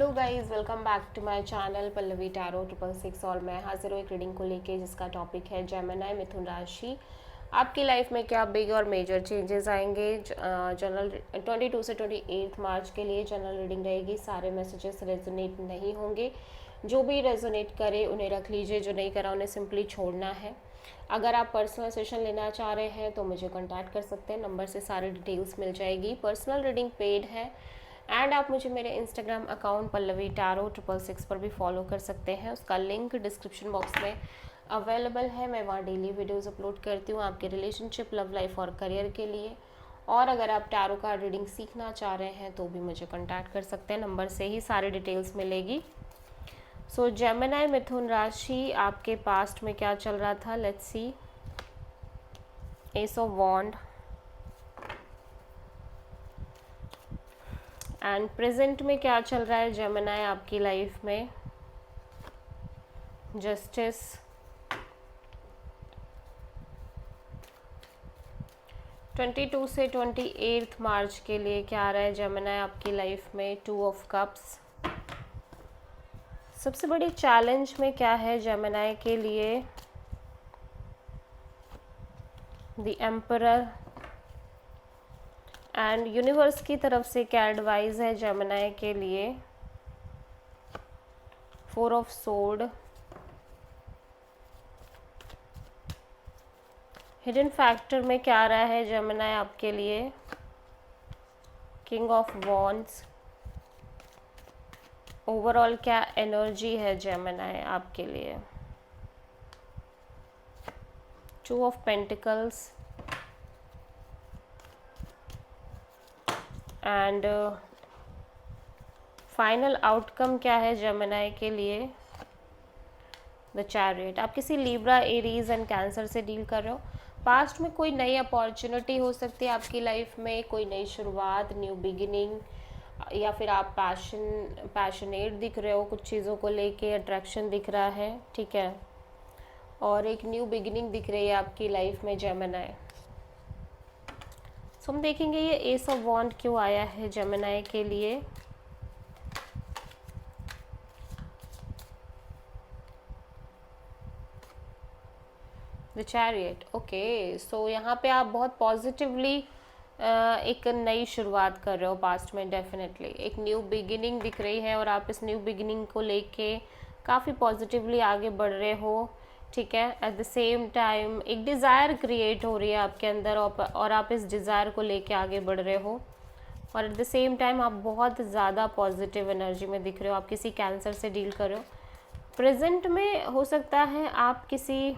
Hello guys, welcome back to my channel Pallavi tarot 666। और मैं हाजिर हूँ एक रीडिंग को लेके जिसका टॉपिक है जेमिनी मिथुन राशि। आपकी लाइफ में क्या बिग और मेजर चेंजेस आएंगे। जनरल 22 से 28 मार्च के लिए जनरल रीडिंग रहेगी। सारे मैसेजेस रेजोनेट नहीं होंगे। जो भी रेजोनेट करे उन्हें रख लीजिए, जो नहीं करा उन्हें सिंपली छोड़ना है। अगर आप पर्सनल सेशन लेना चाह रहे हैं तो मुझे कॉन्टैक्ट कर सकते हैं, नंबर से सारी डिटेल्स मिल जाएगी। पर्सनल रीडिंग पेड है एंड आप मुझे मेरे इंस्टाग्राम अकाउंट पल्लवी टैरो 666 पर भी फॉलो कर सकते हैं। उसका लिंक डिस्क्रिप्शन बॉक्स में अवेलेबल है। मैं वहाँ डेली वीडियोस अपलोड करती हूँ आपके रिलेशनशिप, लव लाइफ और करियर के लिए। और अगर आप टैरो कार्ड रीडिंग सीखना चाह रहे हैं तो भी मुझे कॉन्टैक्ट कर सकते हैं, नंबर से ही सारी डिटेल्स मिलेगी। सो जेमिनी मिथुन राशि, आपके पास्ट में क्या चल रहा था, let's see. Ace of wand and present में क्या चल रहा है जेमिनी आपकी लाइफ में। जस्टिस, 22 से 28 मार्च के लिए क्या आ रहा है जेमिनी आपकी लाइफ में। 2 ऑफ कप्स, सबसे बड़ी चैलेंज में क्या है जेमिनी के लिए। द एम्परर एंड यूनिवर्स की तरफ से क्या एडवाइस है जेमिनी के लिए। 4 ऑफ सोर्ड, हिडन फैक्टर में क्या आ रहा है जेमिनी आपके लिए। किंग ऑफ वॉन्ड्स, ओवरऑल क्या एनर्जी है जेमिनी आपके लिए। 2 of pentacles and final outcome क्या है जेमिनी के लिए। The chariot. आप किसी लिब्रा, एरीज एंड कैंसर से डील कर रहे हो। पास्ट में कोई नई अपॉर्चुनिटी हो सकती है आपकी लाइफ में, कोई नई शुरुआत, न्यू बिगिनिंग, या फिर आप पैशनेट दिख रहे हो कुछ चीज़ों को लेके, अट्रैक्शन दिख रहा है, ठीक है। और एक न्यू बिगिनिंग दिख रही है आपकी लाइफ में जेमिनी। सो हम देखेंगे ये एस ऑफ वॉन्ड क्यों आया है जेमिनी के लिए। The chariot, okay. सो यहाँ पे आप बहुत पॉजिटिवली एक नई शुरुआत कर रहे हो पास्ट में। डेफिनेटली एक न्यू बिगिनिंग दिख रही है और आप इस न्यू बिगिनिंग को लेके काफ़ी पॉजिटिवली आगे बढ़ रहे हो, ठीक है। एट द सेम टाइम एक डिज़ायर क्रिएट हो रही है आपके अंदर और आप इस डिज़ायर को लेके आगे बढ़ रहे हो। और एट द सेम टाइम आप बहुत ज़्यादा पॉजिटिव एनर्जी में दिख रहे हो। आप किसी कैंसर से डील कर रहे हो। प्रेजेंट में हो सकता है आप किसी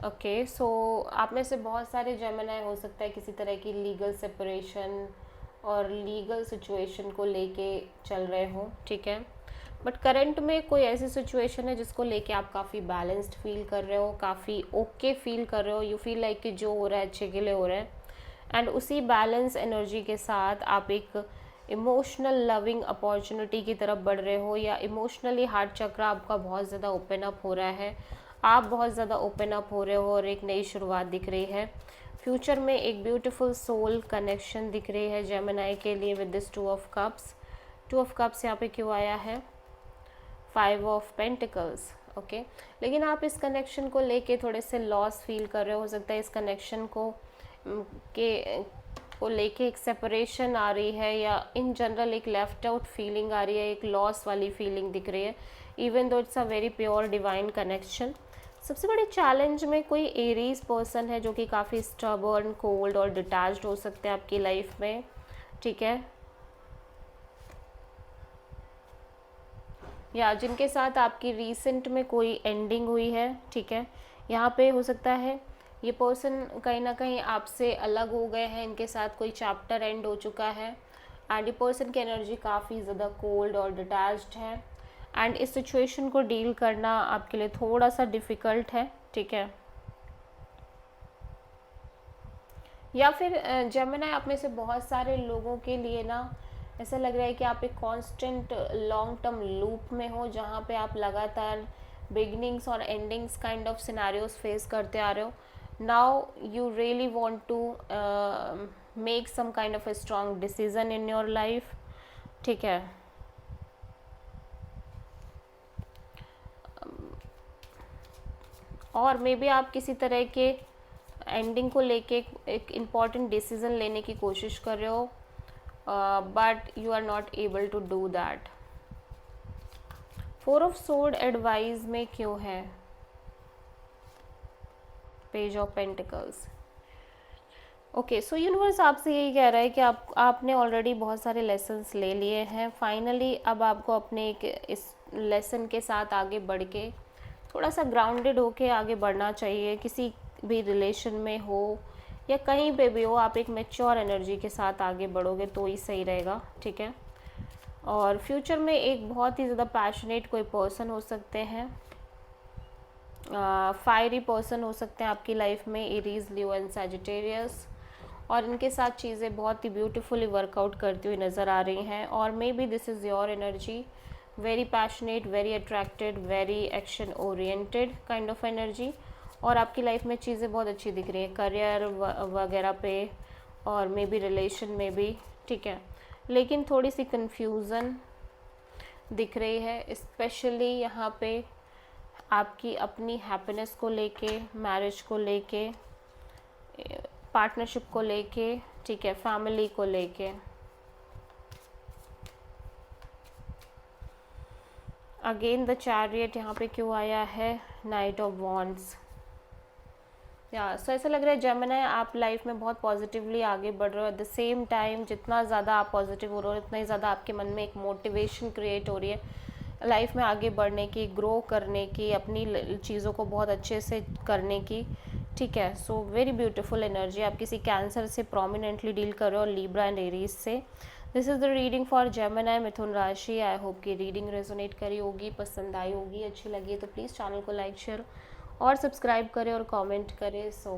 ओके सो आप में से बहुत सारे जेमिनी हो सकता है किसी तरह की लीगल सेपरेशन और लीगल सिचुएशन को लेके चल रहे हो, ठीक है। बट करंट में कोई ऐसी सिचुएशन है जिसको लेके आप काफ़ी बैलेंस्ड फील कर रहे हो, काफ़ी ओके फील कर रहे हो। यू फील लाइक कि जो हो रहा है अच्छे के लिए हो रहा है। एंड उसी बैलेंस एनर्जी के साथ आप एक इमोशनल लविंग अपॉर्चुनिटी की तरफ बढ़ रहे हो, या इमोशनली हार्ट चक्र आपका बहुत ज़्यादा ओपन अप हो रहा है। आप बहुत ज़्यादा ओपन अप हो रहे हो और एक नई शुरुआत दिख रही है। फ्यूचर में एक ब्यूटीफुल सोल कनेक्शन दिख रही है जेमिनी के लिए with this 2 of cups. 2 of cups यहाँ पे क्यों आया है। 5 ऑफ पेंटिकल्स, ओके। लेकिन आप इस कनेक्शन को लेके थोड़े से लॉस फील कर रहे हो सकता है इस कनेक्शन को लेके एक सेपरेशन आ रही है, या इन जनरल एक लेफ्ट आउट फीलिंग आ रही है, एक लॉस वाली फीलिंग दिख रही है, even though it's a very pure divine connection. सबसे बड़े चैलेंज में कोई एरीज पर्सन है जो कि काफ़ी स्टबर्न, कोल्ड और डिटैच्ड हो सकते हैं आपकी लाइफ में, ठीक है। या जिनके साथ आपकी रिसेंट में एंडिंग हुई है, ठीक है। यहाँ पे हो सकता है ये पर्सन कहीं ना कहीं आपसे अलग हो गए हैं, इनके साथ कोई चैप्टर एंड हो चुका है। एंड ये पर्सन की एनर्जी काफ़ी ज़्यादा कोल्ड और डिटैच्ड है। एंड इस सिचुएशन को डील करना आपके लिए थोड़ा सा डिफ़िकल्ट है, ठीक है। या फिर जेमिनी आप में से बहुत सारे लोगों के लिए ना ऐसा लग रहा है कि आप एक कांस्टेंट लॉन्ग टर्म लूप में हो, जहाँ पे आप लगातार बिगनिंग्स और endings kind of scenarios face करते आ रहे हो। now you really want to make some kind of a strong decision in your life, ठीक है। और मे बी आप किसी तरह के एंडिंग को लेके एक इम्पॉर्टेंट डिसीजन लेने की कोशिश कर रहे हो, but you are not able to do that. 4 of sword advice में क्यों है? Page of pentacles. Okay, so universe आपसे यही कह रहा है कि आपने ऑलरेडी बहुत सारे लेसन्स ले लिए हैं। फाइनली अब आपको अपने एक इस लेसन के साथ आगे बढ़ के थोड़ा सा ग्राउंडेड होके आगे बढ़ना चाहिए। किसी भी रिलेशन में हो या कहीं पे भी हो, आप एक मैच्योर एनर्जी के साथ आगे बढ़ोगे तो ही सही रहेगा, ठीक है। और फ्यूचर में एक बहुत ही ज़्यादा पैशनेट कोई पर्सन हो सकते हैं, फायरी पर्सन हो सकते हैं आपकी लाइफ में, एरीज, लियो एंड सैजिटेरियस, और इनके साथ चीज़ें बहुत ही ब्यूटीफुली वर्कआउट करती हुई नज़र आ रही हैं। और may be this is your energy, very passionate, very attracted, very action oriented kind of energy. और आपकी लाइफ में चीज़ें बहुत अच्छी दिख रही हैं करियर वगैरह पे, और मे बी रिलेशन में भी, ठीक है। लेकिन थोड़ी सी कन्फ्यूज़न दिख रही है, स्पेशली यहाँ पे आपकी अपनी हैप्पीनेस को लेके, मैरिज को लेके, पार्टनरशिप को लेके, ठीक है, फैमिली को लेके। अगेन द चैरियट यहाँ पे क्यों आया है? Night of wands. या सो ऐसा लग रहा है जेमिनी आप लाइफ में बहुत पॉजिटिवली आगे बढ़ रहे हो। एट द सेम टाइम जितना ज़्यादा आप पॉजिटिव हो रहे हो उतना ही ज़्यादा आपके मन में एक मोटिवेशन क्रिएट हो रही है लाइफ में आगे बढ़ने की, ग्रो करने की, अपनी चीज़ों को बहुत अच्छे से करने की, ठीक है। So very beautiful energy. आप किसी कैंसर से प्रोमिनेंटली डील कर रहे हो, लिब्रा एंड एरीज से। This is the reading for Gemini मिथुन राशि। आई होप कि रीडिंग रेजोनेट करी होगी, पसंद आई होगी, अच्छी लगी तो प्लीज़ चैनल को लाइक, शेयर और सब्सक्राइब करें और कमेंट करें। सो